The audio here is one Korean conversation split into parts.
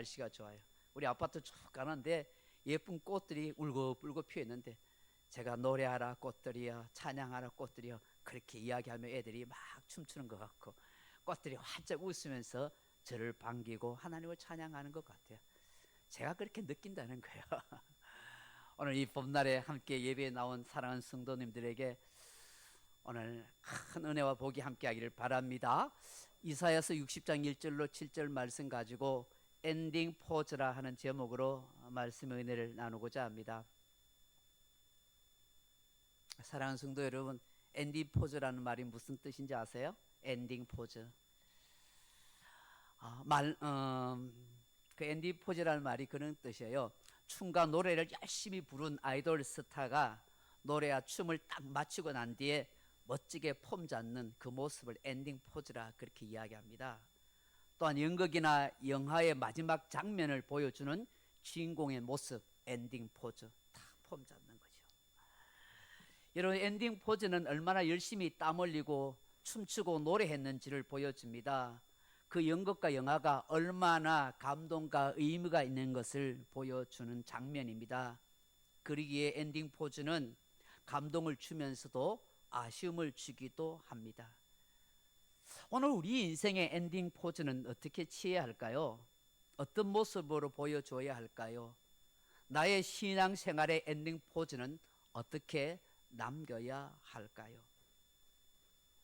날씨가 좋아요. 우리 아파트 쭉 가는데 예쁜 꽃들이 울긋불긋 피어 있는데 제가 노래하라 꽃들이여, 찬양하라 꽃들이여 그렇게 이야기하면 애들이 막 춤추는 것 같고 꽃들이 활짝 웃으면서 저를 반기고 하나님을 찬양하는 것 같아요. 제가 그렇게 느낀다는 거예요. 오늘 이 봄날에 함께 예배에 나온 사랑하는 성도님들에게 오늘 큰 은혜와 복이 함께 하기를 바랍니다. 이사야서 60장 1절로 7절 말씀 가지고 엔딩 포즈라 하는 제목으로 말씀의 은혜를 나누고자 합니다. 사랑하는 성도 여러분, 엔딩 포즈라는 말이 무슨 뜻인지 아세요? 엔딩 포즈. 그 엔딩 포즈라는 말이 그런 뜻이에요. 춤과 노래를 열심히 부른 아이돌 스타가 노래와 춤을 딱 마치고 난 뒤에 멋지게 폼 잡는 그 모습을 엔딩 포즈라 그렇게 이야기합니다. 또한 연극이나 영화의 마지막 장면을 보여주는 주인공의 모습, 엔딩 포즈, 다 폼 잡는 거죠. 여러분, 엔딩 포즈는 얼마나 열심히 땀 흘리고 춤추고 노래했는지를 보여줍니다. 그 연극과 영화가 얼마나 감동과 의미가 있는 것을 보여주는 장면입니다. 그러기에 엔딩 포즈는 감동을 주면서도 아쉬움을 주기도 합니다. 오늘 우리 인생의 엔딩 포즈는 어떻게 취해야 할까요? 어떤 모습으로 보여줘야 할까요? 나의 신앙생활의 엔딩 포즈는 어떻게 남겨야 할까요?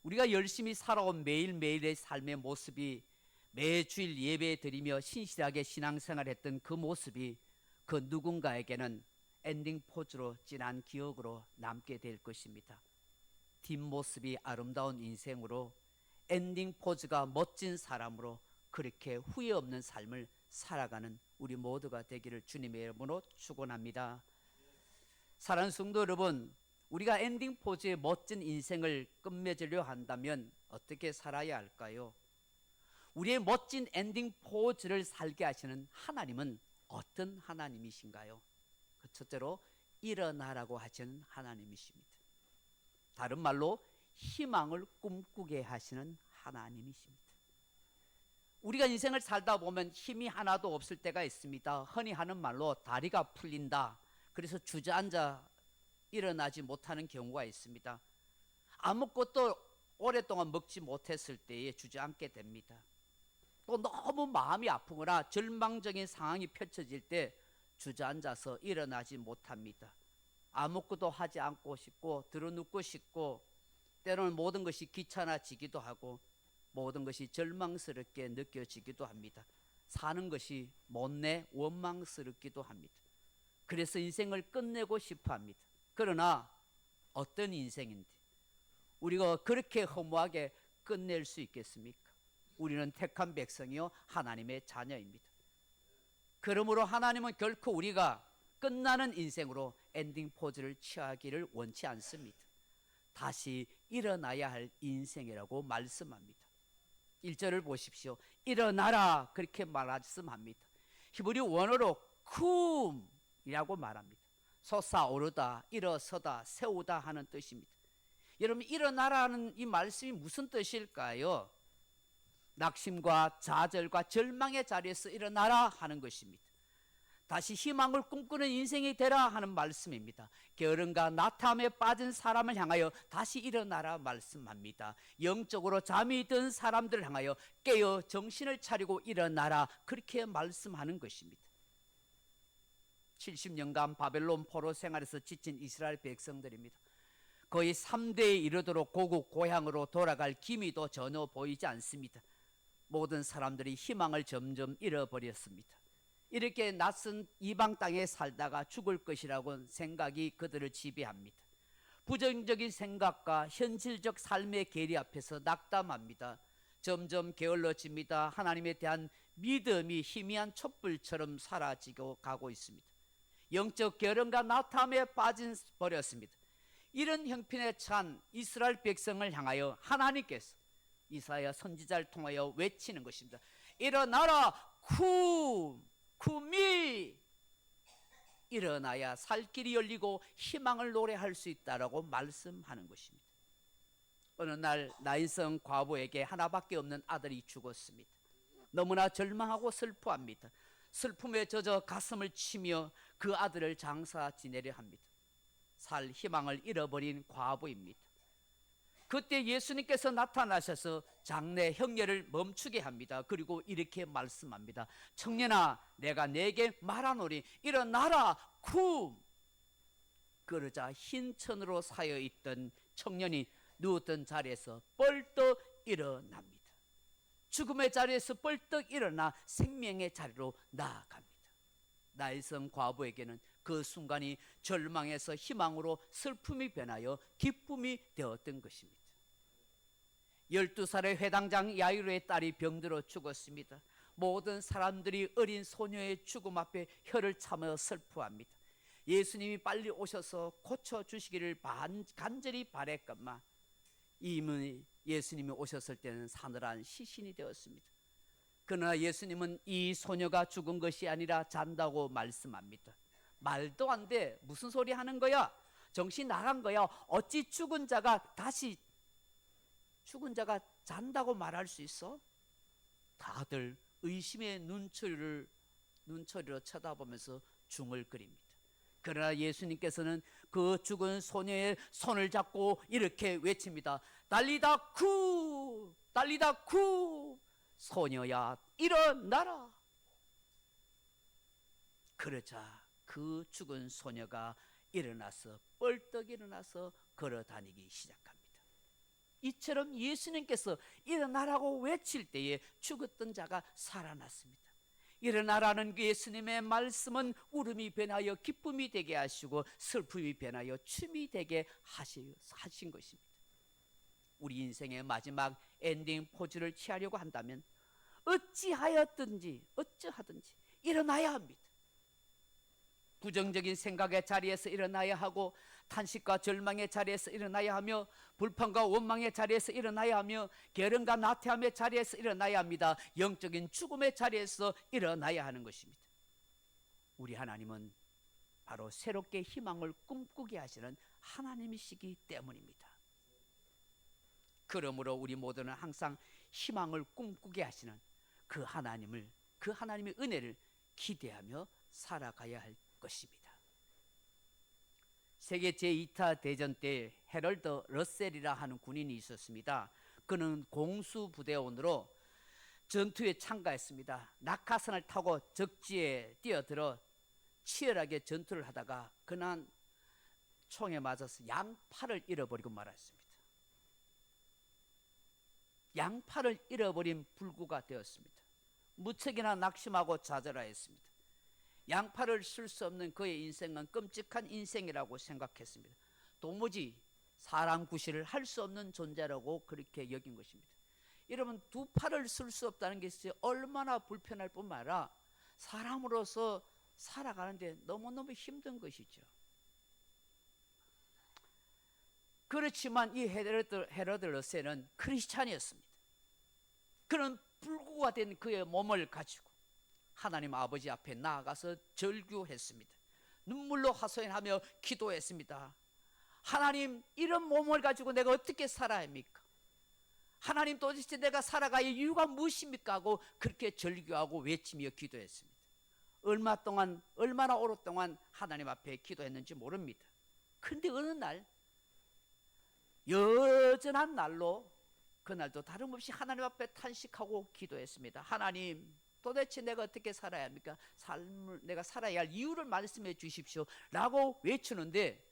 우리가 열심히 살아온 매일매일의 삶의 모습이 매주일 예배 드리며 신실하게 신앙생활했던 그 모습이 그 누군가에게는 엔딩 포즈로 진한 기억으로 남게 될 것입니다. 뒷모습이 아름다운 인생으로 엔딩 포즈가 멋진 사람으로 그렇게 후회 없는 삶을 살아가는 우리 모두가 되기를 주님의 이름으로 축원합니다. 사랑하는 성도 여러분, 우리가 엔딩 포즈의 멋진 인생을 끝맺으려 한다면 어떻게 살아야 할까요? 우리의 멋진 엔딩 포즈를 살게 하시는 하나님은 어떤 하나님이신가요? 그 첫째로 일어나라고 하시는 하나님이십니다. 다른 말로 희망을 꿈꾸게 하시는 하나님이십니다. 우리가 인생을 살다 보면 힘이 하나도 없을 때가 있습니다. 흔히 하는 말로 다리가 풀린다. 그래서 주저앉아 일어나지 못하는 경우가 있습니다. 아무것도 오랫동안 먹지 못했을 때에 주저앉게 됩니다. 또 너무 마음이 아프거나 절망적인 상황이 펼쳐질 때 주저앉아서 일어나지 못합니다. 아무것도 하지 않고 싶고 드러눕고 싶고 때로는 모든 것이 귀찮아지기도 하고 모든 것이 절망스럽게 느껴지기도 합니다. 사는 것이 못내 원망스럽기도 합니다. 그래서 인생을 끝내고 싶어 합니다. 그러나 어떤 인생인데 우리가 그렇게 허무하게 끝낼 수 있겠습니까? 우리는 택한 백성이요 하나님의 자녀입니다. 그러므로 하나님은 결코 우리가 끝나는 인생으로 엔딩 포즈를 취하기를 원치 않습니다. 다시 일어나야 할 인생이라고 말씀합니다. 1절을 보십시오. 일어나라 그렇게 말씀합니다. 히브리 원어로 쿰이라고 말합니다. 솟아오르다, 일어서다, 세우다 하는 뜻입니다. 여러분, 일어나라는 이 말씀이 무슨 뜻일까요? 낙심과 좌절과 절망의 자리에서 일어나라 하는 것입니다. 다시 희망을 꿈꾸는 인생이 되라 하는 말씀입니다. 게으름과 나탐에 빠진 사람을 향하여 다시 일어나라 말씀합니다. 영적으로 잠이 든 사람들을 향하여 깨어 정신을 차리고 일어나라 그렇게 말씀하는 것입니다. 70년간 바벨론 포로 생활에서 지친 이스라엘 백성들입니다. 거의 3대에 이르도록 고국 고향으로 돌아갈 기미도 전혀 보이지 않습니다. 모든 사람들이 희망을 점점 잃어버렸습니다. 이렇게 낯선 이방 땅에 살다가 죽을 것이라고 생각이 그들을 지배합니다. 부정적인 생각과 현실적 삶의 괴리 앞에서 낙담합니다. 점점 게을러집니다. 하나님에 대한 믿음이 희미한 촛불처럼 사라지고 가고 있습니다. 영적 게으름과 나탐에 빠져버렸습니다. 이런 형편에 처한 이스라엘 백성을 향하여 하나님께서 이사야 선지자를 통하여 외치는 것입니다. 일어나라 쿰이 일어나야 살 길이 열리고 희망을 노래할 수 있다라고 말씀하는 것입니다. 어느 날 나인성 과부에게 하나밖에 없는 아들이 죽었습니다. 너무나 절망하고 슬퍼합니다. 슬픔에 젖어 가슴을 치며 그 아들을 장사 지내려 합니다. 살 희망을 잃어버린 과부입니다. 그때 예수님께서 나타나셔서 장래 형례를 멈추게 합니다. 그리고 이렇게 말씀합니다. 청년아, 내가 내게 말하노니 일어나라 쿰. 그러자 흰 천으로 사여 있던 청년이 누웠던 자리에서 뻘떡 일어납니다. 죽음의 자리에서 뻘떡 일어나 생명의 자리로 나아갑니다. 나일성 과부에게는 그 순간이 절망에서 희망으로 슬픔이 변하여 기쁨이 되었던 것입니다. 12살의 회당장 야이로의 딸이 병들어 죽었습니다. 모든 사람들이 어린 소녀의 죽음 앞에 혀를 참아 슬퍼합니다. 예수님이 빨리 오셔서 고쳐주시기를 간절히 바랬건만 이미 예수님이 오셨을 때는 사늘한 시신이 되었습니다. 그러나 예수님은 이 소녀가 죽은 것이 아니라 잔다고 말씀합니다. 말도 안 돼. 무슨 소리 하는 거야? 정신 나간 거야. 어찌 죽은 자가 잔다고 말할 수 있어? 다들 의심의 눈초리로 쳐다보면서 중얼거립니다. 그러나 예수님께서는 그 죽은 소녀의 손을 잡고 이렇게 외칩니다. 달리다 쿠, 달리다 쿠, 소녀야 일어나라. 그러자 그 죽은 소녀가 일어나서 뻘떡 일어나서 걸어 다니기 시작합니다. 이처럼 예수님께서 일어나라고 외칠 때에 죽었던 자가 살아났습니다. 일어나라는 예수님의 말씀은 울음이 변하여 기쁨이 되게 하시고 슬픔이 변하여 춤이 되게 하신 것입니다. 우리 인생의 마지막 엔딩 포즈를 취하려고 한다면 어찌하든지 일어나야 합니다. 부정적인 생각의 자리에서 일어나야 하고 탄식과 절망의 자리에서 일어나야 하며 불평과 원망의 자리에서 일어나야 하며 게으름과 나태함의 자리에서 일어나야 합니다. 영적인 죽음의 자리에서 일어나야 하는 것입니다. 우리 하나님은 바로 새롭게 희망을 꿈꾸게 하시는 하나님이시기 때문입니다. 그러므로 우리 모두는 항상 희망을 꿈꾸게 하시는 그 하나님의 은혜를 기대하며 살아가야 할 것입니다. 세계 제2차 대전 때 헤럴드 러셀이라 하는 군인이 있었습니다. 그는 공수부대원으로 전투에 참가했습니다. 낙하산을 타고 적지에 뛰어들어 치열하게 전투를 하다가 그날 총에 맞아서 양팔을 잃어버리고 말았습니다. 양팔을 잃어버린 불구가 되었습니다. 무척이나 낙심하고 좌절하였습니다. 양팔을 쓸 수 없는 그의 인생은 끔찍한 인생이라고 생각했습니다. 도무지 사람 구실을 할 수 없는 존재라고 그렇게 여긴 것입니다. 여러분, 두 팔을 쓸 수 없다는 것이 얼마나 불편할 뿐만 아니라 사람으로서 살아가는데 너무너무 힘든 것이죠. 그렇지만 이 헤로드 러셀은 크리스찬이었습니다. 그는 불구가 된 그의 몸을 가지고 하나님 아버지 앞에 나아가서 절규했습니다. 눈물로 하소연하며 기도했습니다. 하나님, 이런 몸을 가지고 내가 어떻게 살아야 합니까? 하나님, 도대체 내가 살아갈 이유가 무엇입니까? 하고 그렇게 절규하고 외치며 기도했습니다. 얼마나 오랫동안 하나님 앞에 기도했는지 모릅니다. 그런데 어느 날, 여전한 날로 그날도 다름없이 하나님 앞에 탄식하고 기도했습니다. 하나님, 도대체 내가 어떻게 살아야 합니까? 삶을 내가 살아야 할 이유를 말씀해 주십시오 라고 외치는데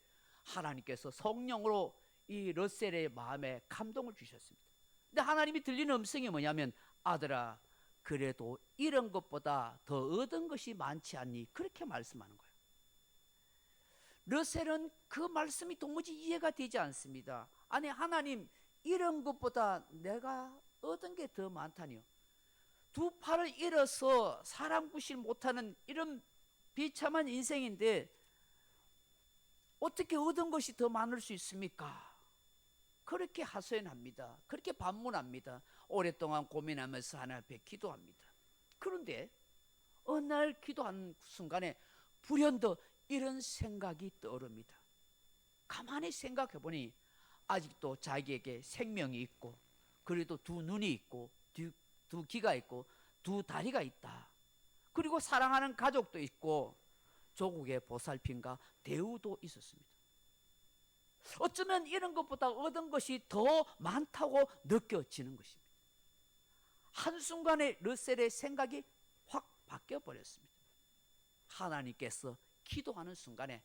하나님께서 성령으로 이 러셀의 마음에 감동을 주셨습니다. 근데 하나님이 들리는 음성이 뭐냐면, 아들아, 그래도 이런 것보다 더 얻은 것이 많지 않니? 그렇게 말씀하는 거예요. 러셀은 그 말씀이 도무지 이해가 되지 않습니다. 아니, 하나님, 이런 것보다 내가 얻은 게 더 많다니요. 두 팔을 잃어서 사람 구실 못하는 이런 비참한 인생인데 어떻게 얻은 것이 더 많을 수 있습니까? 그렇게 하소연합니다. 그렇게 반문합니다. 오랫동안 고민하면서 하나님 앞에 기도합니다. 그런데 어느 날 기도하는 순간에 불현듯 이런 생각이 떠오릅니다. 가만히 생각해 보니 아직도 자기에게 생명이 있고, 그래도 두 눈이 있고, 두 귀가 있고, 두 다리가 있다. 그리고 사랑하는 가족도 있고 조국의 보살핌과 대우도 있었습니다. 어쩌면 이런 것보다 얻은 것이 더 많다고 느껴지는 것입니다. 한순간에 르셀의 생각이 확 바뀌어 버렸습니다. 하나님께서 기도하는 순간에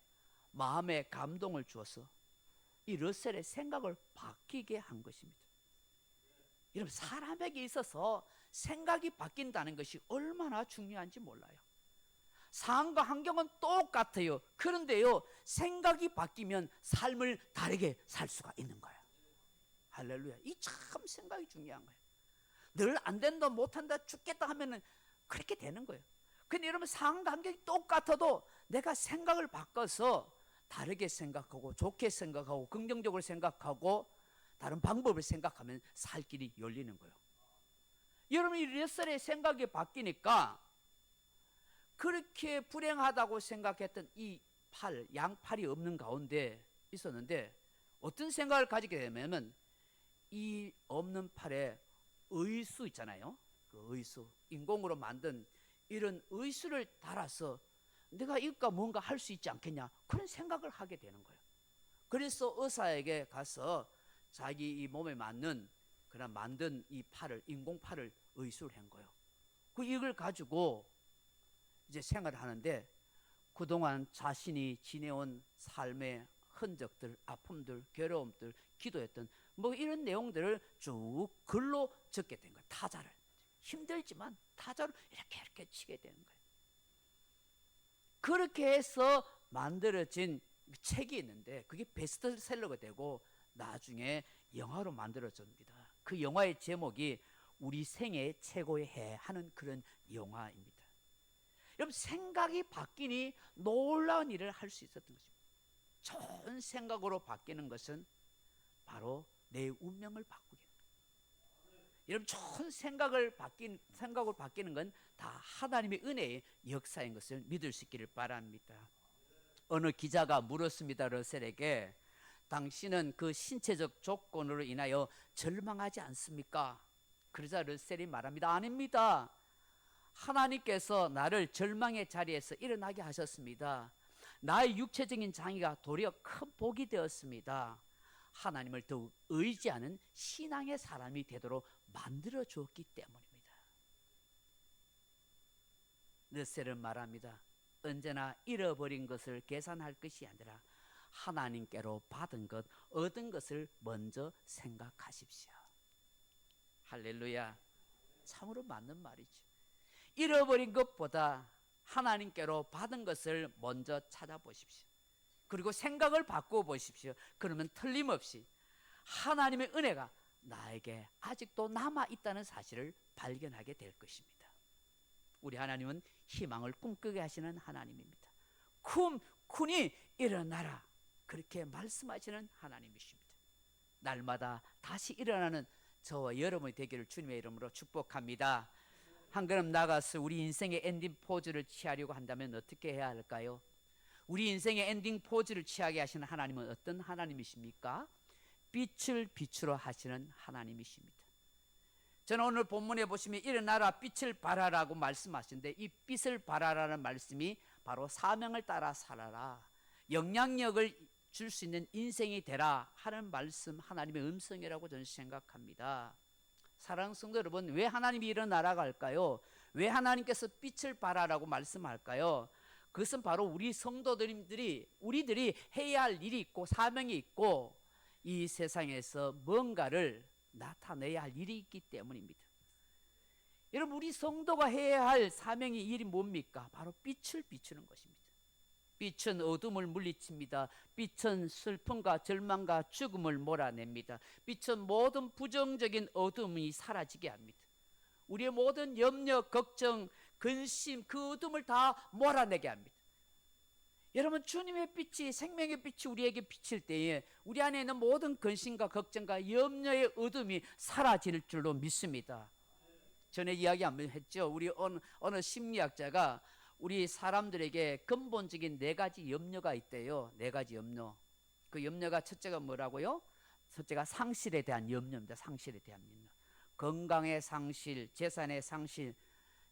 마음에 감동을 주어서 이 르셀의 생각을 바뀌게 한 것입니다. 여러분, 사람에게 있어서 생각이 바뀐다는 것이 얼마나 중요한지 몰라요. 상황과 환경은 똑같아요. 그런데요, 생각이 바뀌면 삶을 다르게 살 수가 있는 거예요. 할렐루야. 이 참 생각이 중요한 거예요. 늘 안 된다, 못한다, 죽겠다 하면은 그렇게 되는 거예요. 근데 여러분, 상황과 환경이 똑같아도 내가 생각을 바꿔서 다르게 생각하고 좋게 생각하고 긍정적으로 생각하고 다른 방법을 생각하면 살 길이 열리는 거예요. 여러분, 이 르셀의 생각이 바뀌니까 그렇게 불행하다고 생각했던 이 팔, 양팔이 없는 가운데 있었는데 어떤 생각을 가지게 되면 이 없는 팔에 의수 있잖아요. 그 의수, 인공으로 만든 이런 의수를 달아서 내가 이것과 뭔가 할 수 있지 않겠냐, 그런 생각을 하게 되는 거예요. 그래서 의사에게 가서 자기 이 몸에 맞는 그런 만든 이 팔을, 인공팔을 의수를 한 거예요. 그 이걸 가지고 이제 생활을 하는데 그동안 자신이 지내온 삶의 흔적들, 아픔들, 괴로움들, 기도했던 뭐 이런 내용들을 쭉 글로 적게 된 거예요. 타자를, 힘들지만 타자로 이렇게 치게 되는 거예요. 그렇게 해서 만들어진 책이 있는데 그게 베스트셀러가 되고 나중에 영화로 만들어집니다. 그 영화의 제목이 우리 생애 최고의 해 하는 그런 영화입니다. 여러분, 생각이 바뀌니 놀라운 일을 할 수 있었던 것입니다. 좋은 생각으로 바뀌는 것은 바로 내 운명을 바꾸게 합니다. 여러분, 좋은 생각으로 바뀌는 건 다 하나님의 은혜의 역사인 것을 믿을 수 있기를 바랍니다. 어느 기자가 물었습니다. 르셀에게, 당신은 그 신체적 조건으로 인하여 절망하지 않습니까? 그러자 르셀이 말합니다. 아닙니다. 하나님께서 나를 절망의 자리에서 일어나게 하셨습니다. 나의 육체적인 장애가 도리어 큰 복이 되었습니다. 하나님을 더욱 의지하는 신앙의 사람이 되도록 만들어 주었기 때문입니다. 르셀은 말합니다. 언제나 잃어버린 것을 계산할 것이 아니라 하나님께로 받은 것, 얻은 것을 먼저 생각하십시오. 할렐루야. 참으로 맞는 말이죠. 잃어버린 것보다 하나님께로 받은 것을 먼저 찾아보십시오. 그리고 생각을 바꾸어 보십시오. 그러면 틀림없이 하나님의 은혜가 나에게 아직도 남아있다는 사실을 발견하게 될 것입니다. 우리 하나님은 희망을 꿈꾸게 하시는 하나님입니다. 쿤이 일어나라, 그렇게 말씀하시는 하나님이십니다. 날마다 다시 일어나는 저와 여러분이 되기를 주님의 이름으로 축복합니다. 한 걸음 나가서 우리 인생의 엔딩 포즈를 취하려고 한다면 어떻게 해야 할까요? 우리 인생의 엔딩 포즈를 취하게 하시는 하나님은 어떤 하나님이십니까? 빛을 빛으로 하시는 하나님이십니다. 저는 오늘 본문에 보시면 일어나라 빛을 발하라고 말씀하시는데 이 빛을 발하라는 말씀이 바로 사명을 따라 살아라, 영향력을 줄 수 있는 인생이 되라 하는 말씀, 하나님의 음성이라고 저는 생각합니다. 사랑하는 성도 여러분, 왜 하나님이 일어나라고 할까요? 왜 하나님께서 빛을 발하라고 말씀할까요? 그것은 바로 우리 성도들이, 우리들이 해야 할 일이 있고 사명이 있고 이 세상에서 뭔가를 나타내야 할 일이 있기 때문입니다. 여러분, 우리 성도가 해야 할 사명이, 일이 뭡니까? 바로 빛을 비추는 것입니다. 빛은 어둠을 물리칩니다. 빛은 슬픔과 절망과 죽음을 몰아냅니다. 빛은 모든 부정적인 어둠이 사라지게 합니다. 우리의 모든 염려, 걱정, 근심, 그 어둠을 다 몰아내게 합니다. 여러분, 주님의 빛이, 생명의 빛이 우리에게 비칠 때에 우리 안에 있는 모든 근심과 걱정과 염려의 어둠이 사라질 줄로 믿습니다. 전에 이야기 한번 했죠. 우리 어느 심리학자가 우리 사람들에게 근본적인 4가지 염려가 있대요. 4가지 염려. 그 염려가 첫째가 뭐라고요? 첫째가 상실에 대한 염려입니다. 상실에 대한 염려. 건강의 상실, 재산의 상실,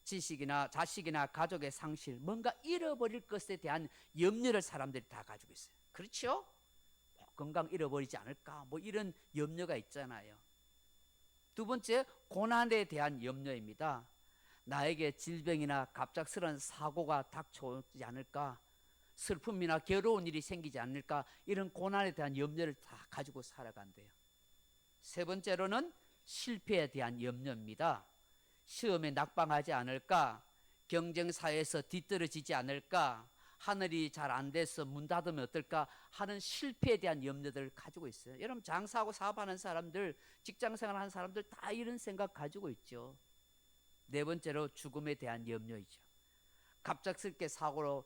지식이나 자식이나 가족의 상실, 뭔가 잃어버릴 것에 대한 염려를 사람들이 다 가지고 있어요. 그렇죠? 건강 잃어버리지 않을까, 뭐 이런 염려가 있잖아요. 두 번째, 고난에 대한 염려입니다. 나에게 질병이나 갑작스러운 사고가 닥쳐오지 않을까, 슬픔이나 괴로운 일이 생기지 않을까, 이런 고난에 대한 염려를 다 가지고 살아간대요. 세 번째로는 실패에 대한 염려입니다. 시험에 낙방하지 않을까, 경쟁사회에서 뒤떨어지지 않을까, 하늘이 잘 안 돼서 문 닫으면 어떨까 하는 실패에 대한 염려들을 가지고 있어요. 여러분, 장사하고 사업하는 사람들, 직장생활하는 사람들 다 이런 생각 가지고 있죠. 네 번째로 죽음에 대한 염려이죠. 갑작스럽게 사고로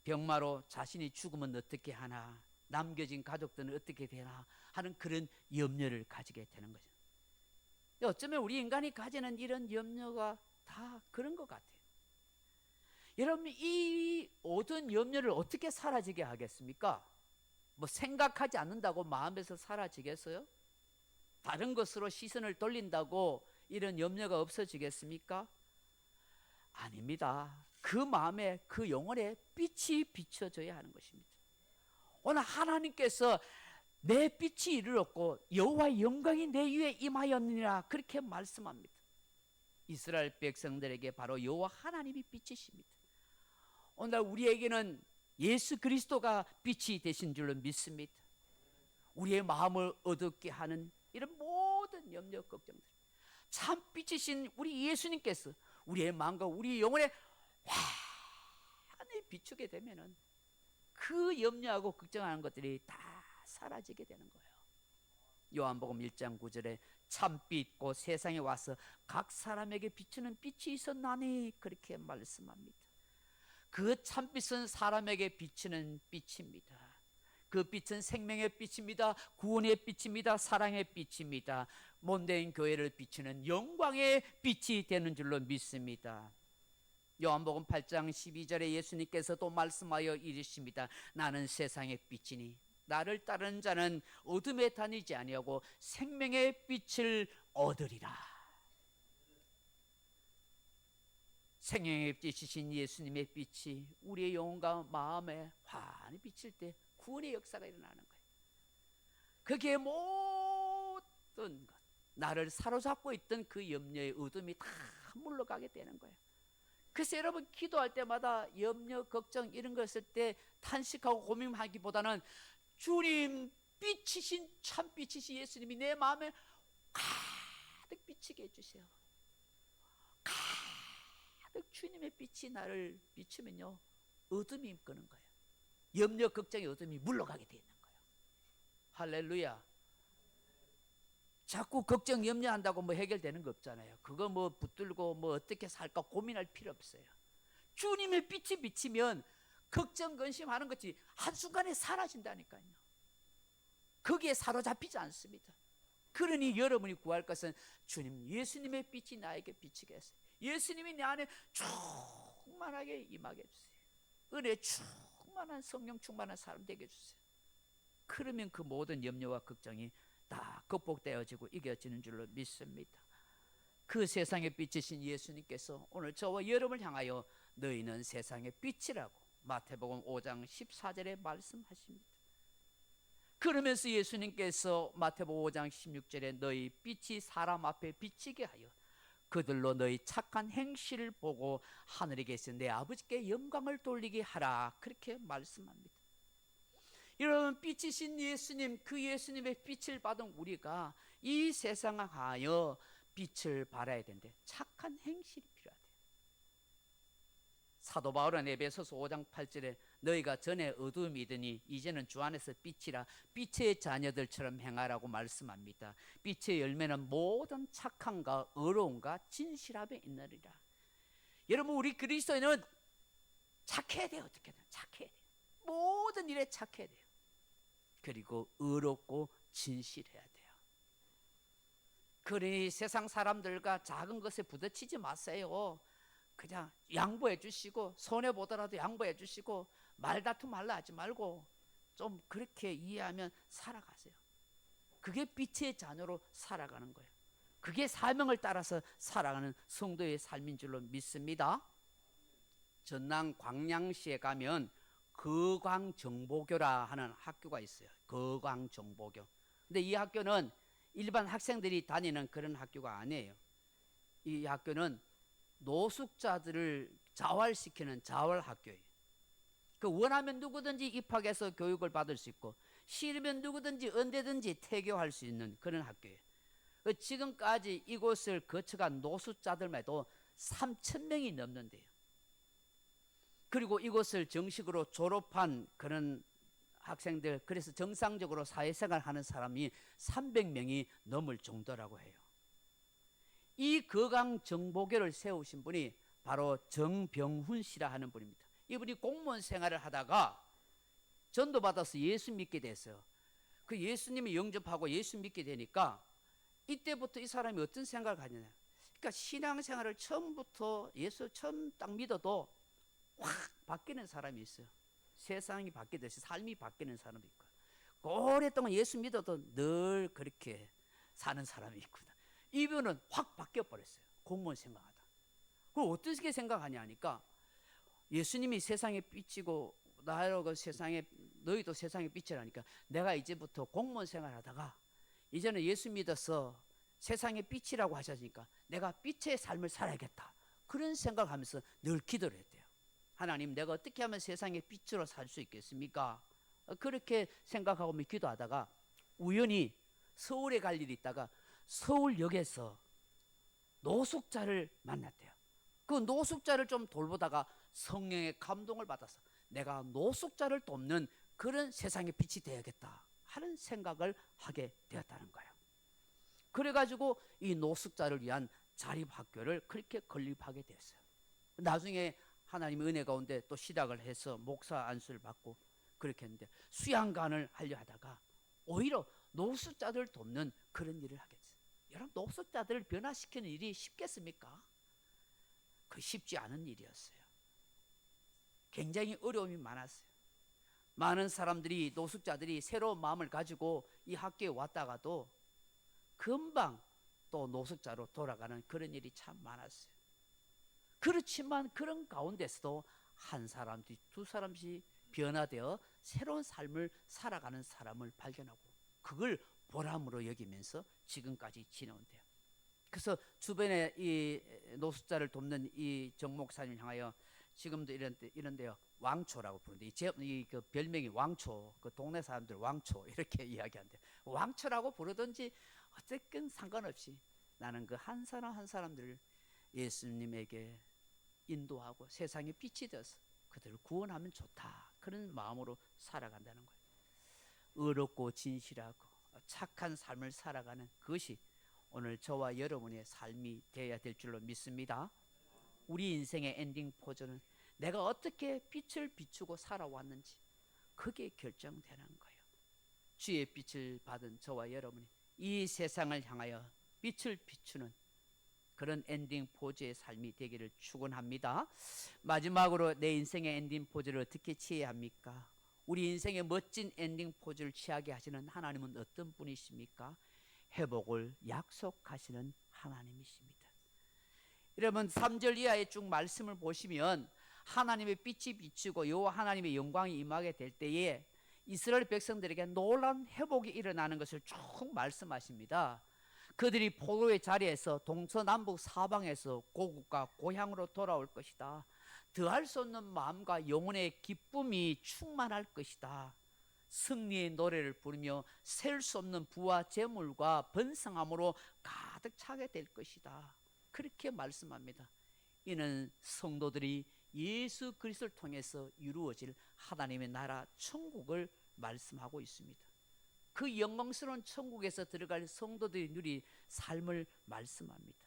병마로 자신이 죽으면 어떻게 하나, 남겨진 가족들은 어떻게 되나 하는 그런 염려를 가지게 되는 거죠. 어쩌면 우리 인간이 가지는 이런 염려가 다 그런 것 같아요. 여러분, 이 모든 염려를 어떻게 사라지게 하겠습니까? 뭐 생각하지 않는다고 마음에서 사라지겠어요? 다른 것으로 시선을 돌린다고 이런 염려가 없어지겠습니까? 아닙니다. 그 마음에, 그 영혼에 빛이 비춰져야 하는 것입니다. 오늘 하나님께서 내 빛이 이르렀고 여호와의 영광이 내 위에 임하였느니라, 그렇게 말씀합니다. 이스라엘 백성들에게 바로 여호와 하나님이 빛이십니다. 오늘 우리에게는 예수 그리스도가 빛이 되신 줄로 믿습니다. 우리의 마음을 어둡게 하는 이런 모든 염려 걱정들, 참 빛이신 우리 예수님께서 우리의 마음과 우리 영혼에 환히 비추게 되면은 그 염려하고 걱정하는 것들이 다 사라지게 되는 거예요. 요한복음 1장 9절에 참빛 곧 세상에 와서 각 사람에게 비추는 빛이 있었나니, 그렇게 말씀합니다. 그 참빛은 사람에게 비추는 빛입니다. 그 빛은 생명의 빛입니다. 구원의 빛입니다. 사랑의 빛입니다. 못된 교회를 비추는 영광의 빛이 되는 줄로 믿습니다. 요한복음 8장 12절에 예수님께서 또 말씀하여 이르십니다. 나는 세상의 빛이니 나를 따르는 자는 어둠에 다니지 아니하고 생명의 빛을 얻으리라. 생명의 빛이신 예수님의 빛이 우리의 영혼과 마음에 환히 비칠 때 구원의 역사가 일어나는 거예요. 거기에 모든 것, 나를 사로잡고 있던 그 염려의 어둠이 다 물러가게 되는 거예요. 그래서 여러분, 기도할 때마다 염려, 걱정 이런 거 있을 때 탄식하고 고민하기보다는 주님, 빛이신 참빛이신 예수님이 내 마음에 가득 비치게 해주세요. 가득 주님의 빛이 나를 비추면요, 어둠이 끄는 거예요. 염려, 걱정의 어둠이 물러가게 되는 거예요. 할렐루야. 자꾸 걱정, 염려한다고 뭐 해결되는 거 없잖아요. 그거 뭐 붙들고 뭐 어떻게 살까 고민할 필요 없어요. 주님의 빛이 비치면 걱정, 근심하는 것이 한순간에 사라진다니까요. 거기에 사로잡히지 않습니다. 그러니 여러분이 구할 것은 주님, 예수님의 빛이 나에게 비치게 하세요. 예수님이 내 안에 충만하게 임하게 해주세요. 은혜 충만한, 성령 충만한 사람 되게 해주세요. 그러면 그 모든 염려와 걱정이 다 극복되어지고 이겨지는 줄로 믿습니다. 그 세상의 빛이신 예수님께서 오늘 저와 여러분을 향하여 너희는 세상의 빛이라고 마태복음 5장 14절에 말씀하십니다. 그러면서 예수님께서 마태복음 5장 16절에 너희 빛이 사람 앞에 비치게 하여 그들로 너희 착한 행실을 보고 하늘에 계신 내 아버지께 영광을 돌리게 하라, 그렇게 말씀합니다. 여러분, 빛이신 예수님, 그 예수님의 빛을 받은 우리가 이 세상을 하여 빛을 발해야 되는데 착한 행실이 필요하대요. 사도 바울은 에베소서 5장 8절에 너희가 전에 어둠이더니 이제는 주 안에서 빛이라 빛의 자녀들처럼 행하라고 말씀합니다. 빛의 열매는 모든 착함과 의로움과 진실함에 있느니라. 여러분, 우리 그리스도인은 착해야 돼요. 어떻게든 착해야 돼요. 모든 일에 착해야 돼요. 그리고 의롭고 진실해야 돼요. 그러니 세상 사람들과 작은 것에 부딪히지 마세요. 그냥 양보해 주시고, 손해보더라도 양보해 주시고, 말다툼 말라 하지 말고 좀 그렇게 이해하면 살아가세요. 그게 빛의 자녀로 살아가는 거예요. 그게 사명을 따라서 살아가는 성도의 삶인 줄로 믿습니다. 전남 광양시에 가면 거광정보교라 하는 학교가 있어요. 거광정보교. 근데 이 학교는 일반 학생들이 다니는 그런 학교가 아니에요. 이 학교는 노숙자들을 자활시키는 자활학교예요. 그 원하면 누구든지 입학해서 교육을 받을 수 있고 싫으면 누구든지 언제든지 퇴교할 수 있는 그런 학교예요. 지금까지 이곳을 거쳐간 노숙자들만 해도 3,000명이 넘는데요. 그리고 이곳을 정식으로 졸업한 그런 학생들, 그래서 정상적으로 사회생활하는 사람이 300명이 넘을 정도라고 해요. 이 거강정보교를 세우신 분이 바로 정병훈 씨라 하는 분입니다. 이분이 공무원 생활을 하다가 전도받아서 예수 믿게 됐어요. 그 예수님을 영접하고 예수 믿게 되니까 이때부터 이 사람이 어떤 생각을 가지냐. 그러니까 신앙생활을 처음부터 예수 처음 딱 믿어도 확 바뀌는 사람이 있어요. 세상이 바뀌듯이 삶이 바뀌는 사람이 있고, 오랫동안 예수 믿어도 늘 그렇게 사는 사람이 있거든. 이분은 확 바뀌어 버렸어요. 공무원 생각하다. 그럼 어떻게 생각하냐 하니까 예수님이 세상에 빛이고 나로 세상에 너희도 세상에 빛이라니까 내가 이제부터 공무원 생활하다가 이제는 예수 믿어서 세상의 빛이라고 하셨으니까 내가 빛의 삶을 살아야겠다. 그런 생각하면서 늘 기도를 했대요. 하나님, 내가 어떻게 하면 세상의 빛으로 살 수 있겠습니까? 그렇게 생각하고 기도하다가 우연히 서울에 갈 일이 있다가 서울역에서 노숙자를 만났대요. 그 노숙자를 좀 돌보다가 성령의 감동을 받아서 내가 노숙자를 돕는 그런 세상의 빛이 되어야겠다 하는 생각을 하게 되었다는 거예요. 그래가지고 이 노숙자를 위한 자립학교를 그렇게 건립하게 됐어요. 나중에 하나님의 은혜 가운데 또 시작을 해서 목사 안수를 받고 그렇게 했는데 수양관을 하려 하다가 오히려 노숙자들을 돕는 그런 일을 하게 됐어요. 여러분, 노숙자들을 변화시키는 일이 쉽겠습니까? 그 쉽지 않은 일이었어요. 굉장히 어려움이 많았어요. 많은 사람들이, 노숙자들이 새로운 마음을 가지고 이 학교에 왔다가도 금방 또 노숙자로 돌아가는 그런 일이 참 많았어요. 그렇지만 그런 가운데서도 한 사람씩 두 사람씩 변화되어 새로운 삶을 살아가는 사람을 발견하고 그걸 보람으로 여기면서 지금까지 지내온대요. 그래서 주변에 이 노숙자를 돕는 이 정 목사님을 향하여 지금도 이런데요, 왕초라고 부르는데 그 별명이 왕초, 그 동네 사람들 왕초 이렇게 이야기한대요. 왕초라고 부르든지 어쨌든 상관없이 나는 그 한 사람 한 사람들을 예수님에게 인도하고 세상에 빛이 되어서 그들을 구원하면 좋다, 그런 마음으로 살아간다는 거예요. 의롭고 진실하고 착한 삶을 살아가는 그것이 오늘 저와 여러분의 삶이 되어야 될 줄로 믿습니다. 우리 인생의 엔딩 포즈는 내가 어떻게 빛을 비추고 살아왔는지 그게 결정되는 거예요. 주의 빛을 받은 저와 여러분이 이 세상을 향하여 빛을 비추는 그런 엔딩 포즈의 삶이 되기를 축원합니다. 마지막으로 내 인생의 엔딩 포즈를 어떻게 취해야 합니까? 우리 인생의 멋진 엔딩 포즈를 취하게 하시는 하나님은 어떤 분이십니까? 회복을 약속하시는 하나님이십니다. 여러분, 3절 이하의 쭉 말씀을 보시면 하나님의 빛이 비추고 여호와 하나님의 영광이 임하게 될 때에 이스라엘 백성들에게 놀라운 회복이 일어나는 것을 쭉 말씀하십니다. 그들이 포로의 자리에서 동서남북 사방에서 고국과 고향으로 돌아올 것이다. 더할 수 없는 마음과 영혼의 기쁨이 충만할 것이다. 승리의 노래를 부르며 셀 수 없는 부와 재물과 번성함으로 가득 차게 될 것이다. 그렇게 말씀합니다. 이는 성도들이 예수 그리스도를 통해서 이루어질 하나님의 나라 천국을 말씀하고 있습니다. 그 영광스러운 천국에서 들어갈 성도들이 누릴 삶을 말씀합니다.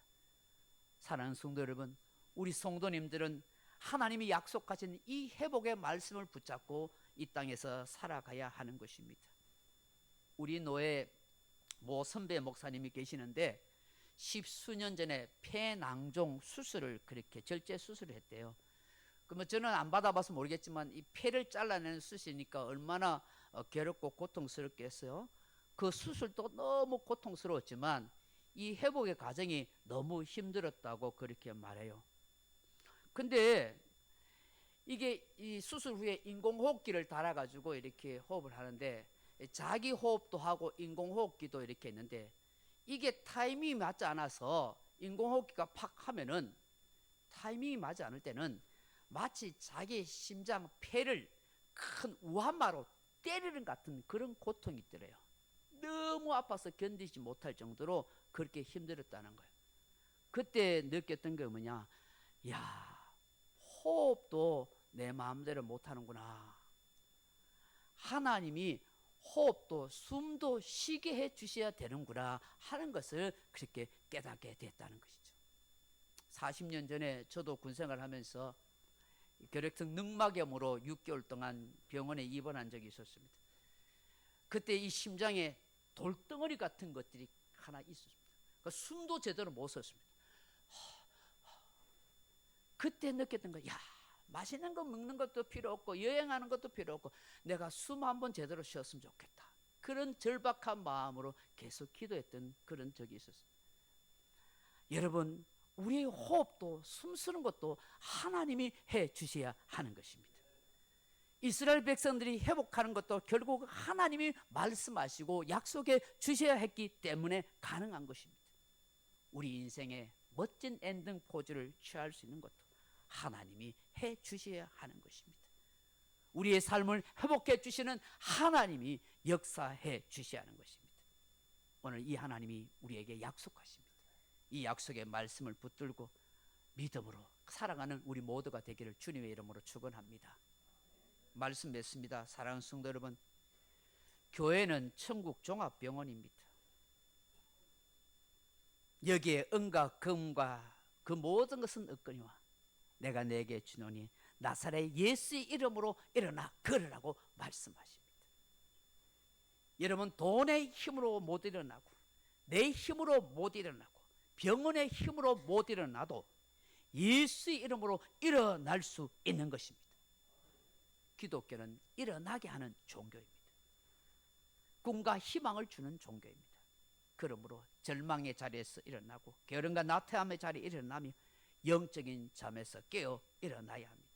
사랑하는 성도 여러분, 우리 성도님들은 하나님이 약속하신 이 회복의 말씀을 붙잡고 이 땅에서 살아가야 하는 것입니다. 우리 노예 모 선배 목사님이 계시는데 10수년 전에 폐낭종 수술을, 그렇게 절제 수술을 했대요. 그러면 저는 안 받아봐서 모르겠지만 이 폐를 잘라내는 수술이니까 얼마나 괴롭고 고통스럽겠어요. 그 수술도 너무 고통스러웠지만 이 회복의 과정이 너무 힘들었다고 그렇게 말해요. 근데 이게 이 수술 후에 인공호흡기를 달아가지고 이렇게 호흡을 하는데, 자기 호흡도 하고 인공호흡기도 이렇게 있는데, 이게 타이밍이 맞지 않아서 인공호흡기가 팍 하면은, 타이밍이 맞지 않을 때는 마치 자기 심장 폐를 큰 우한마로 때리는 같은 그런 고통이 있더래요. 너무 아파서 견디지 못할 정도로 그렇게 힘들었다는 거예요. 그때 느꼈던 게 뭐냐, 야, 호흡도 내 마음대로 못하는구나. 하나님이 호흡도 숨도 쉬게 해 주셔야 되는구나 하는 것을 그렇게 깨닫게 됐다는 것이죠. 40년 전에 저도 군생활 하면서 결핵성 늑막염으로 6개월 동안 병원에 입원한 적이 있었습니다. 그때 이 심장에 돌덩어리 같은 것들이 하나 있었습니다. 그러니까 숨도 제대로 못 쉬었습니다. 그때 느꼈던 거야. 야, 맛있는 거 먹는 것도 필요 없고 여행하는 것도 필요 없고 내가 숨 한번 제대로 쉬었으면 좋겠다. 그런 절박한 마음으로 계속 기도했던 그런 적이 있었습니다. 여러분, 우리의 호흡도 숨 쉬는 것도 하나님이 해 주셔야 하는 것입니다. 이스라엘 백성들이 회복하는 것도 결국 하나님이 말씀하시고 약속해 주셔야 했기 때문에 가능한 것입니다. 우리 인생의 멋진 엔딩 포즈를 취할 수 있는 것도 하나님이 해 주셔야 하는 것입니다. 우리의 삶을 회복해 주시는 하나님이 역사해 주셔야 하는 것입니다. 오늘 이 하나님이 우리에게 약속하십니다. 이 약속의 말씀을 붙들고 믿음으로 살아가는 우리 모두가 되기를 주님의 이름으로 축원합니다. 말씀 맺습니다. 사랑하는 성도 여러분, 교회는 천국 종합병원입니다. 여기에 은과 금과 그 모든 것은 없거니와 내가 내게 주노니 나사렛 예수의 이름으로 일어나 걸으라고 말씀하십니다. 여러분, 돈의 힘으로 못 일어나고 내 힘으로 못 일어나고 병원의 힘으로 못 일어나도 예수의 이름으로 일어날 수 있는 것입니다. 기독교는 일어나게 하는 종교입니다. 꿈과 희망을 주는 종교입니다. 그러므로 절망의 자리에서 일어나고 게으름과 나태함의 자리에 일어나며 영적인 잠에서 깨어 일어나야 합니다.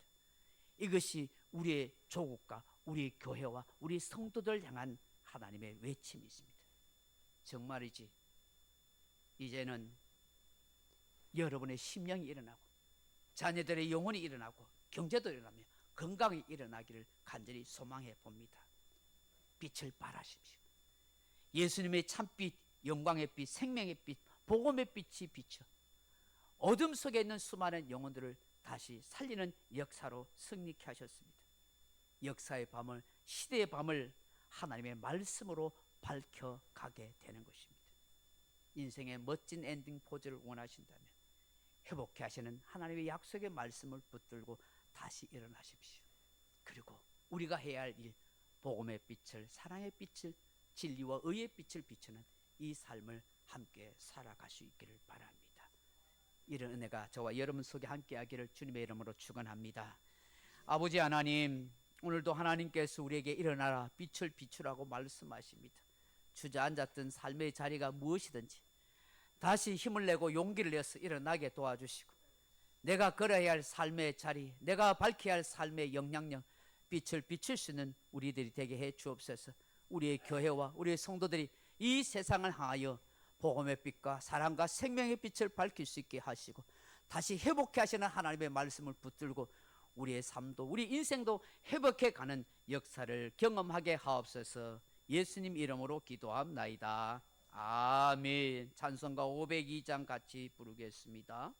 이것이 우리의 조국과 우리 교회와 우리 성도들 향한 하나님의 외침이십니다. 정말이지, 이제는 여러분의 심령이 일어나고 자녀들의 영혼이 일어나고 경제도 일어나며 건강이 일어나기를 간절히 소망해 봅니다. 빛을 발하십시오. 예수님의 참빛, 영광의 빛, 생명의 빛, 복음의 빛이 비쳐 어둠 속에 있는 수많은 영혼들을 다시 살리는 역사로 승리케 하셨습니다. 역사의 밤을, 시대의 밤을 하나님의 말씀으로 밝혀가게 되는 것입니다. 인생의 멋진 엔딩 포즈를 원하신다면 회복케 하시는 하나님의 약속의 말씀을 붙들고 다시 일어나십시오. 그리고 우리가 해야 할 일, 복음의 빛을, 사랑의 빛을, 진리와 의의 빛을 비추는 이 삶을 함께 살아갈 수 있기를 바랍니다. 이런 은혜가 저와 여러분 속에 함께 하기를 주님의 이름으로 축원합니다. 아버지 하나님, 오늘도 하나님께서 우리에게 일어나라 빛을 비추라고 말씀하십니다. 주저앉았던 삶의 자리가 무엇이든지 다시 힘을 내고 용기를 내서 일어나게 도와주시고 내가 걸어야 할 삶의 자리, 내가 밝혀야 할 삶의 영향력, 빛을 비출 수 있는 우리들이 되게 해 주옵소서. 우리의 교회와 우리의 성도들이 이 세상을 향하여 복음의 빛과 사랑과 생명의 빛을 밝힐 수 있게 하시고 다시 회복해 하시는 하나님의 말씀을 붙들고 우리의 삶도 우리 인생도 회복해 가는 역사를 경험하게 하옵소서. 예수님 이름으로 기도합나이다. 아멘. 찬송가 502장 같이 부르겠습니다.